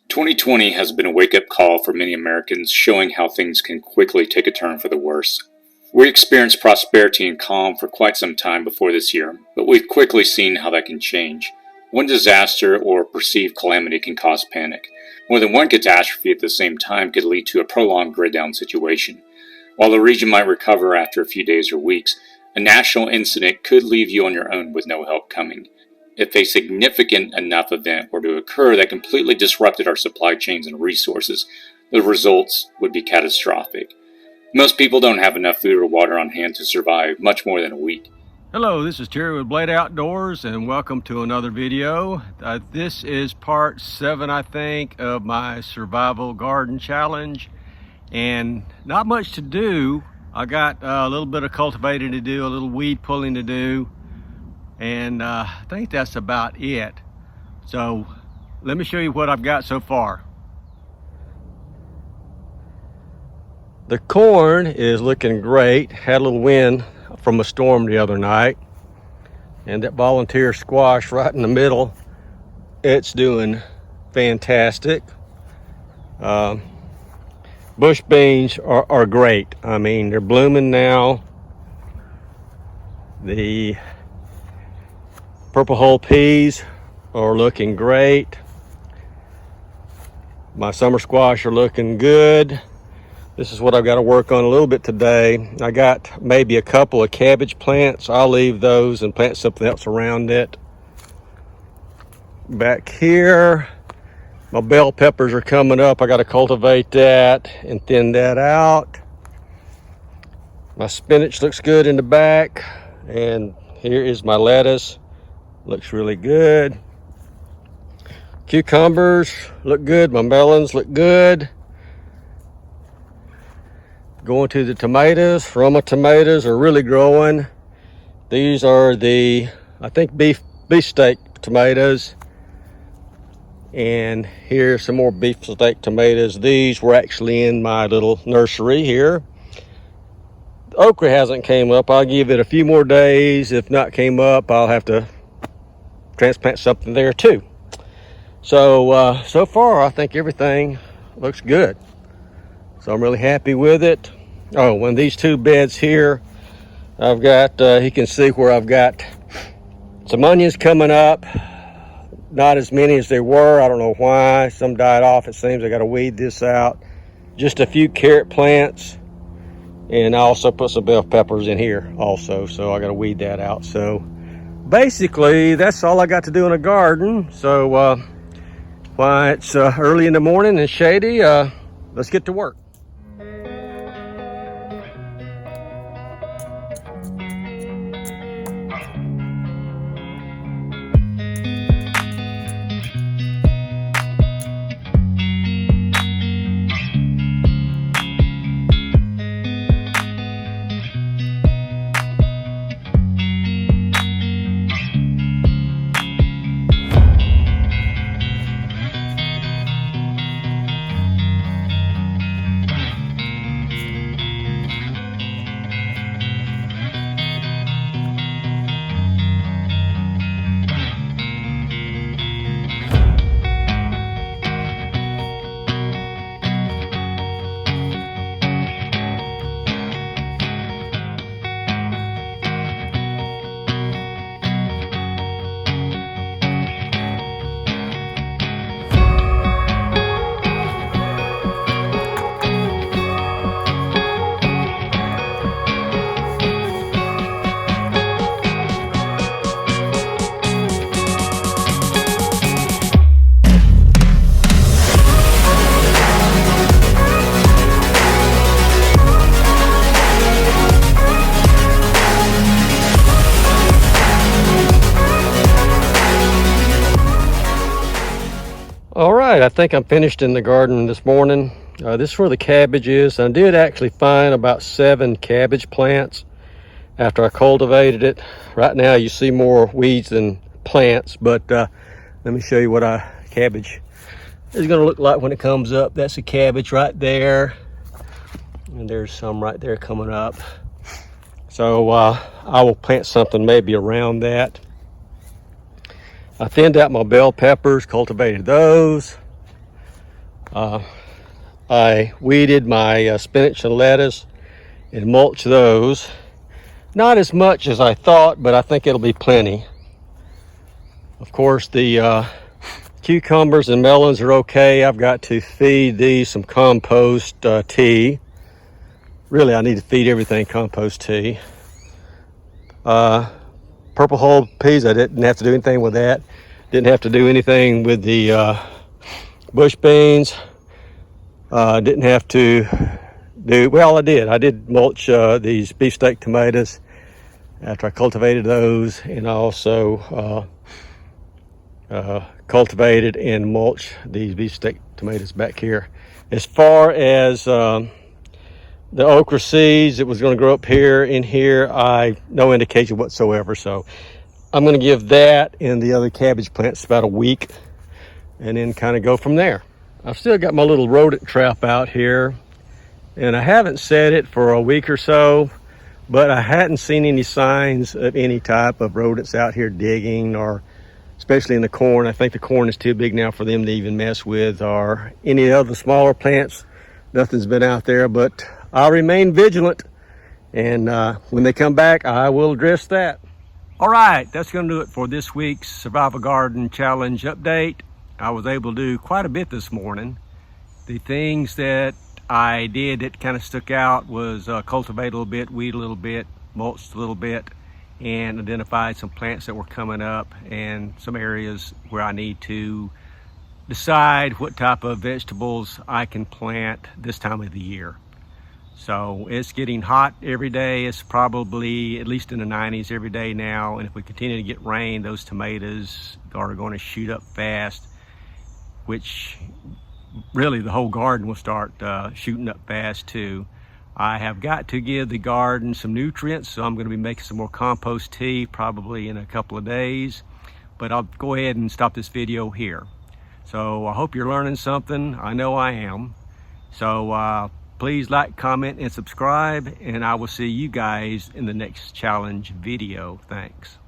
"2020 has been a wake-up call for many Americans, showing how things can quickly take a turn for the worse. We experienced prosperity and calm for quite some time before this year, but we've quickly seen how that can change. One disaster or perceived calamity can cause panic. More than one catastrophe at the same time could lead to a prolonged grid-down situation. While the region might recover after a few days or weeks, a national incident could leave you on your own with no help coming. If a significant enough event were to occur that completely disrupted our supply chains and resources, the results would be catastrophic. Most people don't have enough food or water on hand to survive much more than a week." Hello, this is Terry with Blade Outdoors, and welcome to another video. This is part 7, I think, of my survival garden challenge, and not much to do. I got a little bit of cultivating to do, a little weed pulling to do, and I think that's about it. So let me show you what I've got so far. The corn is looking great. Had a little wind from a storm the other night, and that volunteer squash right in the middle, it's doing fantastic. Bush beans are great. I mean, they're blooming now. The purple hull peas are looking great. My summer squash are looking good. This is what I've got to work on a little bit today. I got maybe a couple of cabbage plants. I'll leave those and plant something else around it. Back here, my bell peppers are coming up. I got to cultivate that and thin that out. My spinach looks good in the back. And here is my lettuce. Looks really good. Cucumbers look good. My melons look good. Going to the tomatoes. Roma tomatoes are really growing. These are the, I think, beefsteak tomatoes. And here's some more beefsteak tomatoes. These were actually in my little nursery here. The okra hasn't came up. I'll give it a few more days. If not came up, I'll have to transplant something there too. So so far I think everything looks good, so I'm really happy with it. Oh, and these two beds here, I've got you can see where I've got some onions coming up. Not as many as they were. I don't know why. Some died off, it seems. I got to weed this out. Just a few carrot plants, and I also put some bell peppers in here also, so I got to weed that out. So basically, that's all I got to do in a garden. So while it's early in the morning and shady, let's get to work. All right, I think I'm finished in the garden this morning. This is for the cabbages. I did actually find about 7 cabbage plants after I cultivated it. Right now you see more weeds than plants, but let me show you what a cabbage is going to look like when it comes up. That's a cabbage right there, and there's some right there coming up. So I will plant something maybe around that. I thinned out my bell peppers, cultivated those. I weeded my spinach and lettuce and mulched those. Not as much as I thought, but I think it'll be plenty. Of course, the cucumbers and melons are okay. I've got to feed these some compost tea. Really, I need to feed everything compost tea. Purple hull peas, I didn't have to do anything with that. Didn't have to do anything with the bush beans. Didn't have to do, well, I did mulch these beefsteak tomatoes after I cultivated those, and I also cultivated and mulched these beefsteak tomatoes back here. As far as the okra seeds that was going to grow up here in here, no indication whatsoever, so I'm going to give that and the other cabbage plants about a week and then kind of go from there. I've still got my little rodent trap out here, and I haven't set it for a week or so, but I hadn't seen any signs of any type of rodents out here digging, or especially in the corn. I think the corn is too big now for them to even mess with, or any other smaller plants. Nothing's been out there, but I'll remain vigilant, and when they come back, I will address that. All right, that's going to do it for this week's Survival Garden Challenge update. I was able to do quite a bit this morning. The things that I did that kind of stuck out was cultivate a little bit, weed a little bit, mulch a little bit, and identified some plants that were coming up and some areas where I need to decide what type of vegetables I can plant this time of the year. So it's getting hot every day. It's probably at least in the 90s every day now, and if we continue to get rain, those tomatoes are going to shoot up fast, which really the whole garden will start shooting up fast too. I have got to give the garden some nutrients, so I'm going to be making some more compost tea probably in a couple of days, but I'll go ahead and stop this video here. So I hope you're learning something. I know I am. So please like, comment, and subscribe, and I will see you guys in the next challenge video. Thanks.